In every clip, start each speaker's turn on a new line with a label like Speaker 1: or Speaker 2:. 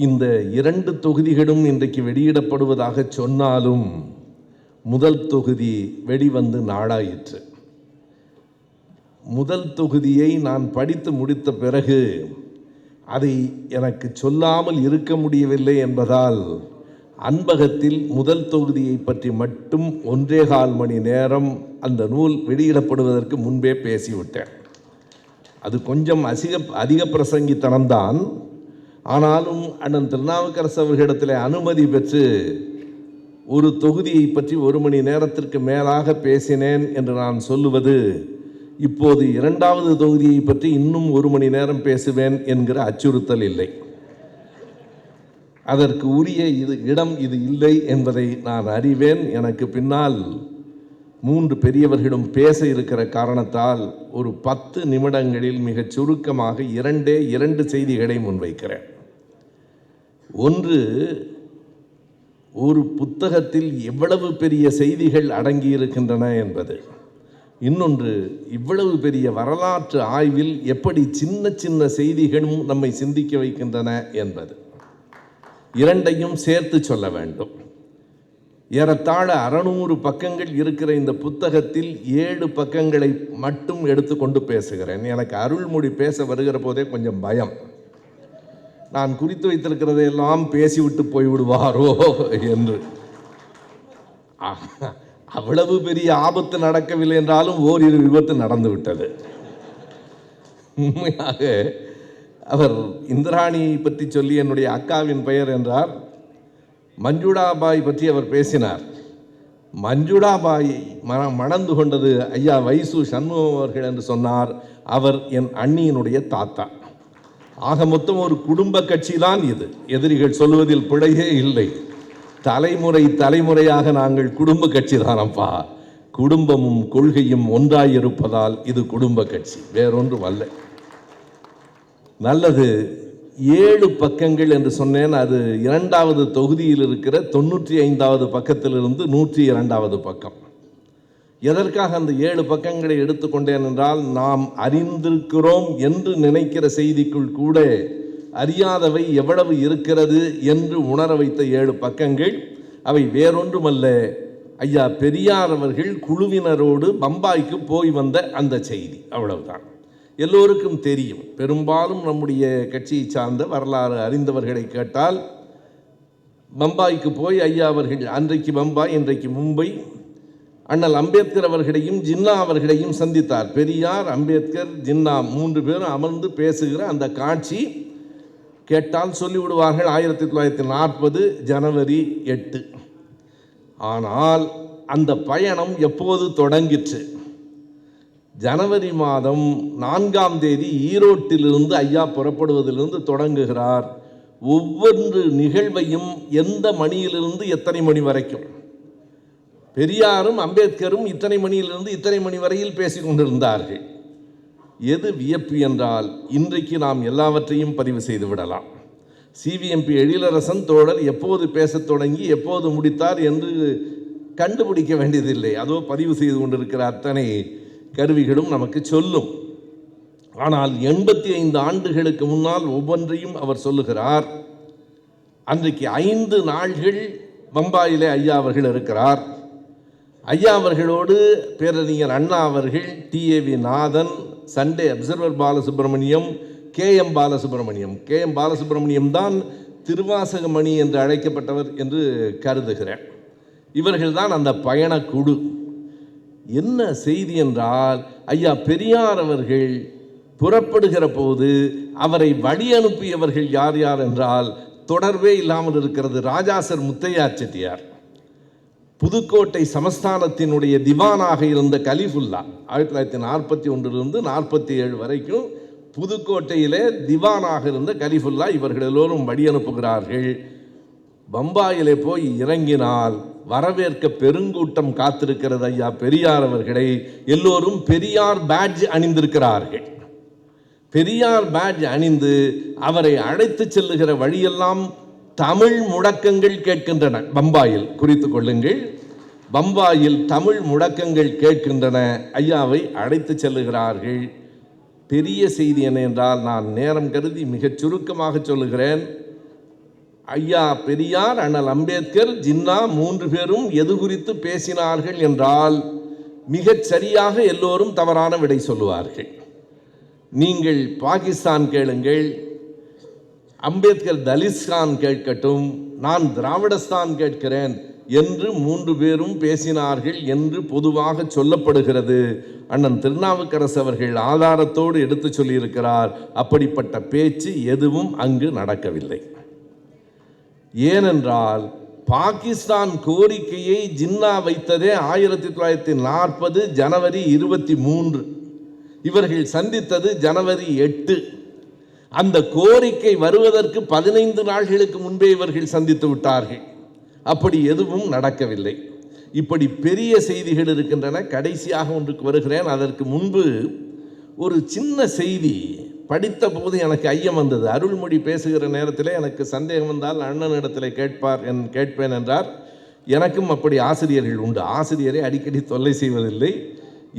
Speaker 1: இந்த 2 தொகுதிகளும் இன்றைக்கு வெளியிடப்படுவதாக சொன்னாலும் முதல் தொகுதி வெளிவந்து நாளாயிற்று. முதல் தொகுதியை நான் படித்து முடித்த பிறகு அதை எனக்கு சொல்லாமல் இருக்க முடியவில்லை என்பதால் அன்பகத்தில் முதல் தொகுதியை பற்றி மட்டும் 1.25 மணி நேரம் அந்த நூல் வெளியிடப்படுவதற்கு முன்பே பேசிவிட்டேன். அது கொஞ்சம் அதிக பிரசங்கித்தனம்தான். ஆனாலும் அண்ணன் திருநாவுக்கரசு அவர்களிடத்தில் அனுமதி பெற்று ஒரு தொகுதியை பற்றி 1 மணி நேரத்திற்கு மேலாக பேசினேன் என்று நான் சொல்லுவது இப்போது 2வது தொகுதியை பற்றி இன்னும் 1 மணி நேரம் பேசுவேன் என்கிற அச்சுறுத்தல் இல்லை. அதற்கு உரிய இடம் இது இல்லை என்பதை நான் அறிவேன். எனக்கு பின்னால் 3 பெரியவர்களும் பேச இருக்கிற காரணத்தால் ஒரு 10 நிமிடங்களில் மிகச் சுருக்கமாக 2 செய்திகளை முன்வைக்கிறேன். ஒன்று, ஒரு புத்தகத்தில் எவ்வளவு பெரிய செய்திகள் அடங்கியிருக்கின்றன என்பது. இன்னொன்று, இவ்வளவு பெரிய வரலாற்று ஆய்வில் எப்படி சின்ன சின்ன செய்திகளும் நம்மை சிந்திக்க வைக்கின்றன என்பது. 2ஐயும் சேர்த்து சொல்ல வேண்டும். ஏறத்தாழ 600 பக்கங்கள் இருக்கிற இந்த புத்தகத்தில் 7 பக்கங்களை மட்டும் எடுத்துக்கொண்டு பேசுகிறேன். எனக்கு அருள்மொழி பேச வருகிற போதே கொஞ்சம் பயம். நான் குறித்து வைத்திருக்கிறதையெல்லாம் பேசிவிட்டு போய்விடுவாரோ என்று. அவ்வளவு பெரிய ஆபத்து நடக்கவில்லை என்றாலும் ஓரிரு விபத்து நடந்து விட்டது. உண்மையாக அவர் இந்திராணியை பற்றி சொல்லி என்னுடைய அக்காவின் பெயர் என்றார். மஞ்சுடாபாய் பற்றி அவர் பேசினார். மஞ்சுடாபாயை மணந்து கொண்டது ஐயா வைசு சண்முகம் அவர்கள் என்று சொன்னார். அவர் என் அண்ணியினுடைய தாத்தா. ஆக மொத்தம் ஒரு குடும்ப கட்சி தான் இது. எதிரிகள் சொல்வதில் பிழையே இல்லை. தலைமுறையாக நாங்கள் குடும்ப கட்சி தானப்பா. குடும்பமும் கொள்கையும் ஒன்றாயிருப்பதால் இது குடும்ப கட்சி, வேறொன்றும் அல்ல. நல்லது. 7 பக்கங்கள் என்று சொன்னேன். அது 2வது தொகுதியில் இருக்கிற 95வது பக்கத்திலிருந்து 102வது பக்கம். எதற்காக அந்த 7 பக்கங்களை எடுத்துக்கொண்டேன் என்றால், நாம் அறிந்திருக்கிறோம் என்று நினைக்கிற செய்திக்குள் கூட அறியாதவை எவ்வளவு இருக்கிறது என்று உணர வைத்த 7 பக்கங்கள். அவை வேறொன்றுமல்ல, ஐயா பெரியார் அவர்கள் குழுவினரோடு பம்பாய்க்கு போய் வந்த அந்த செய்தி. அவ்வளவுதான். எல்லோருக்கும் தெரியும். பெரும்பாலும் நம்முடைய கட்சியை சார்ந்த வரலாறு அறிந்தவர்களை கேட்டால், பம்பாய்க்கு போய் ஐயா அவர்கள் அன்றைக்கு பம்பாய், இன்றைக்கு மும்பை, அண்ணல் அம்பேத்கர் அவர்களையும் ஜின்னா அவர்களையும் சந்தித்தார். பெரியார், அம்பேத்கர், ஜின்னா 3 பேரும் அமர்ந்து பேசுகிற அந்த காட்சி கேட்டால் சொல்லிவிடுவார்கள் 1940 ஜனவரி 8. ஆனால் அந்த பயணம் எப்போது தொடங்கிற்று? ஜனவரி மாதம் 4ஆம் தேதி ஈரோட்டிலிருந்து ஐயா புறப்படுவதிலிருந்து தொடங்குகிறார். ஒவ்வொரு நிகழ்வையும் எந்த மணியிலிருந்து எத்தனை மணி வரைக்கும், பெரியாரும் அம்பேத்கரும் இத்தனை மணியிலிருந்து இத்தனை மணி வரையில் பேசிக் கொண்டிருந்தார்கள். எது வியப்பு என்றால், இன்றைக்கு நாம் எல்லாவற்றையும் பதிவு செய்து விடலாம். சிவிஎம்பி எழிலரசன் தோழர் எப்போது பேசத் தொடங்கி எப்போது முடித்தார் என்று கண்டுபிடிக்க வேண்டியதில்லை. அதோ பதிவு செய்து கொண்டிருக்கிற அத்தனை கருவிகளும் நமக்கு சொல்லும். ஆனால் 85 ஆண்டுகளுக்கு முன்னால் ஒவ்வொன்றையும் அவர் சொல்லுகிறார். அன்றைக்கு 5 நாள்கள் பம்பாயிலே ஐயா அவர்கள் இருக்கிறார். ஐயா அவர்களோடு பேரறிஞர் அண்ணா அவர்கள், TAV Nathan, Sunday Observer Balasubramaniam, KM Balasubramaniam. KM Balasubramaniam தான் திருவாசகமணி என்று அழைக்கப்பட்டவர் என்று கருதுகிறேன். இவர்கள்தான் அந்த பயணக்குழு. என்ன செய்தி என்றால், ஐயா பெரியார் அவர்கள் புறப்படுகிற போது அவரை வழி அனுப்பியவர்கள் யார் யார் என்றால், தொடர்பே இல்லாமல் இருக்கிறது, ராஜாசர் முத்தையா செட்டியார். புதுக்கோட்டை சமஸ்தானத்தினுடைய திவானாக இருந்த கலிஃபுல்லா 1941 47 வரைக்கும் புதுக்கோட்டையிலே திவானாக இருந்த கலிஃபுல்லா. இவர்கள் எல்லோரும் வழி அனுப்புகிறார்கள். பம்பாயிலே போய் இறங்கினால் வரவேற்க பெருங்கூட்டம் காத்திருக்கிறது ஐயா பெரியார் அவர்களை. எல்லோரும் பெரியார் பேட்ஜ் அணிந்திருக்கிறார்கள். பெரியார் பேட்ஜ் அணிந்து அவரை அழைத்து செல்லுகிற வழியெல்லாம் தமிழ் முழக்கங்கள் கேட்கின்றன. பம்பாயில் குறித்து கொள்ளுங்கள், பம்பாயில் தமிழ் முழக்கங்கள் கேட்கின்றன. ஐயாவை அழைத்து செல்லுகிறார்கள். பெரிய செய்தி என்ன என்றால், நான் நேரம் கருதி மிகச் சுருக்கமாக சொல்லுகிறேன். ஐயா பெரியார், அண்ணல் அம்பேத்கர், ஜின்னா 3 பேரும் எது குறித்து பேசினார்கள் என்றால் மிகச் சரியாக எல்லோரும் தவறான விடை சொல்லுவார்கள். நீங்கள் பாகிஸ்தான் கேளுங்கள், அம்பேத்கர் தலிஸ்தான் கேட்கட்டும், நான் திராவிடஸ்தான் கேட்கிறேன் என்று 3 பேரும் பேசினார்கள் என்று பொதுவாக சொல்லப்படுகிறது. அண்ணன் திருநாவுக்கரசு அவர்கள் ஆதாரத்தோடு எடுத்து சொல்லியிருக்கிறார். அப்படிப்பட்ட பேச்சு எதுவும் அங்கு நடக்கவில்லை. ஏனென்றால் பாகிஸ்தான் கோரிக்கையை ஜின்னா வைத்ததே 1940 ஜனவரி 23. இவர்கள் சந்தித்தது ஜனவரி 8. அந்த கோரிக்கை வருவதற்கு 15 நாட்களுக்கு முன்பே இவர்கள் சந்தித்து விட்டார்கள். அப்படி எதுவும் நடக்கவில்லை. இப்படி பெரிய செய்திகள் இருக்கின்றன. கடைசியாக ஒன்றுக்கு வருகிறேன். அதற்கு முன்பு ஒரு சின்ன செய்தி படித்த போது எனக்கு ஐயம் வந்தது. அருள்மொழி பேசுகிற நேரத்தில் எனக்கு சந்தேகம் வந்தால் அண்ணனிடத்தில் கேட்பேன் என்றார். எனக்கும் அப்படி ஆசிரியர்கள் உண்டு. ஆசிரியரை அடிக்கடி தொல்லை செய்வதில்லை,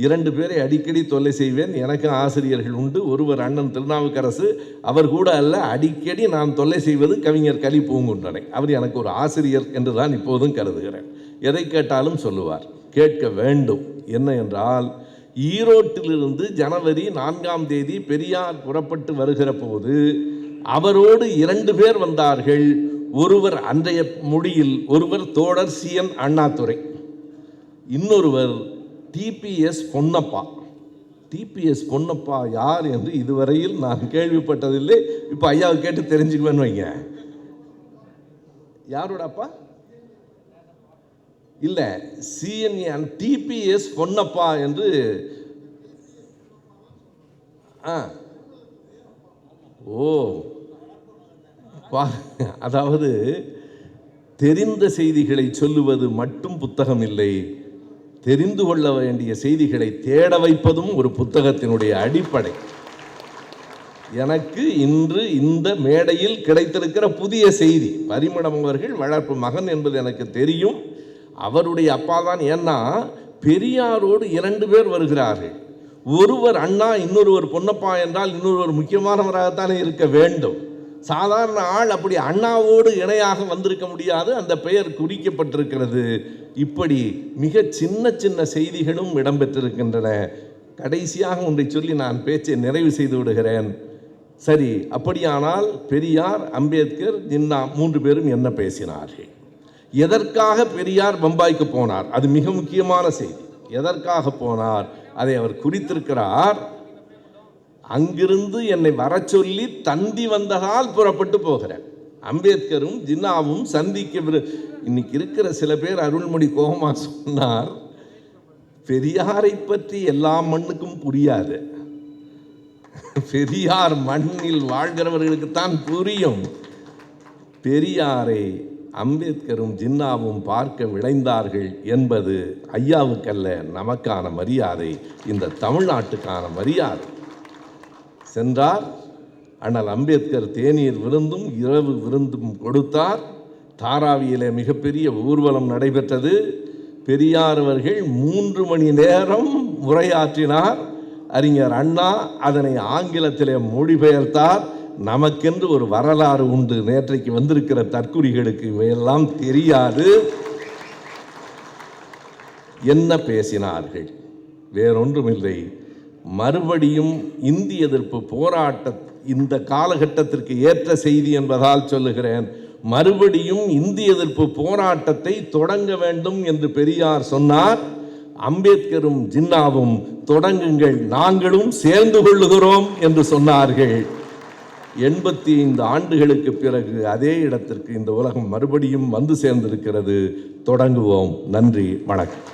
Speaker 1: 2 பேரை அடிக்கடி தொல்லை செய்வேன். எனக்கு ஆசிரியர்கள் உண்டு. ஒருவர் அண்ணன் திருநாவுக்கரசு, அவர் கூட அல்ல, அடிக்கடி நான் தொல்லை செய்வது கவிஞர் கலி பூங்குன்றனை. அவர் எனக்கு ஒரு ஆசிரியர் என்று தான் இப்போதும் கருதுகிறேன். எதை கேட்டாலும் சொல்லுவார். கேட்க வேண்டும். என்ன என்றால், ஈரோட்டிலிருந்து ஜனவரி 4ஆம் தேதி பெரியார் புறப்பட்டு வருகிற போது அவரோடு 2 பேர் வந்தார்கள். ஒருவர் அன்றைய மொழியில் ஒருவர் தோழர் CN அண்ணாதுரை, இன்னொருவர் TPS பொன்னப்பா. TPS பொன்னப்பா யார் என்று இதுவரையில் நான் கேள்விப்பட்டதில்லை. இப்போ ஐயாவை கேட்டு தெரிஞ்சுக்குவேன்னு வைங்க. யாரோட அப்பா? இல்லை, CN TPS பொன்னப்பா என்று. அதாவது தெரிந்த செய்திகளை சொல்லுவது மட்டும் புத்தகம் இல்லை, தெரிந்து கொள்ள வேண்டிய செய்திகளை தேட வைப்பதும் ஒரு புத்தகத்தினுடைய அடிப்படை. எனக்கு இன்று இந்த மேடையில் கிடைத்திருக்கிற புதிய செய்தி, பரிமளம் அவர்கள் வளர்ப்பு மகன் என்பது எனக்கு தெரியும். அவருடைய அப்பா தான். ஏன்னா பெரியாரோடு 2 பேர் வருகிறார்கள். ஒருவர் அண்ணா, இன்னொருவர் பொன்னப்பா என்றால் இன்னொருவர் முக்கியமானவராகத்தானே இருக்க வேண்டும். சாதாரண ஆள் அப்படி அண்ணாவோடு இணையாக வந்திருக்க முடியாது. அந்த பெயர் குறிக்கப்பட்டிருக்கிறது. இப்படி மிக சின்ன சின்ன செய்திகளும் இடம்பெற்றிருக்கின்றன. கடைசியாக ஒன்றை சொல்லி நான் பேச்சை நிறைவு செய்து விடுகிறேன். சரி, அப்படியானால் பெரியார், அம்பேத்கர், ஜின்னா 3 பேரும் என்ன பேசினார்கள்? எதற்காக பெரியார் பம்பாய்க்கு போனார்? அது மிக முக்கியமான செய்தி. எதற்காக போனார் அதை அவர் குறித்திருக்கிறார். அங்கிருந்து என்னை வர சொல்லி தந்தி வந்ததால் புறப்பட்டு போகிறேன். அம்பேத்கரும் ஜின்னாவும் சந்திக்க. இன்னைக்கு இருக்கிற சில பேர் அருள்மொழி கோபமா சொன்னார், பெரியாரை பற்றி எல்லா மண்ணுக்கும் புரியாது. பெரியார் மண்ணில் வாழ்கிறவர்களுக்குத்தான் புரியும். பெரியாரை அம்பேத்கரும் ஜின்னாவும் பார்க்க விளைந்தார்கள் என்பது ஐயாவுக்கல்ல, நமக்கான மரியாதை, இந்த தமிழ்நாட்டுக்கான மரியாதை. சென்றார். அண்ணல் அம்பேத்கர் தேநீர் விருந்தும் இரவு விருந்தும் கொடுத்தார். தாராவியிலே மிகப்பெரிய ஊர்வலம் நடைபெற்றது. பெரியார் அவர்கள் 3 மணி நேரம் உரையாற்றினார். அறிஞர் அண்ணா அதனை ஆங்கிலத்திலே மொழிபெயர்த்தார். நமக்கென்று ஒரு வரலாறு உண்டு. நேற்றைக்கு வந்திருக்கிற தற்குறிகளுக்கு இவையெல்லாம் தெரியாது. என்ன பேசினார்கள்? வேறொன்றுமில்லை, மறுபடியும் இந்திய எதிர்ப்பு போராட்ட இந்த காலகட்டத்திற்கு ஏற்ற செய்தி என்பதால் சொல்லுகிறேன். மறுபடியும் இந்திய எதிர்ப்பு போராட்டத்தை தொடங்க வேண்டும் என்று பெரியார் சொன்னார். அம்பேத்கரும் ஜின்னாவும் தொடங்குங்கள், நாங்களும் சேர்ந்து கொள்ளுகிறோம் என்று சொன்னார்கள். 85 ஆண்டுகளுக்கு பிறகு அதே இடத்திற்கு இந்த உலகம் மறுபடியும் வந்து சேர்ந்திருக்கிறது. தொடங்குவோம். நன்றி, வணக்கம்.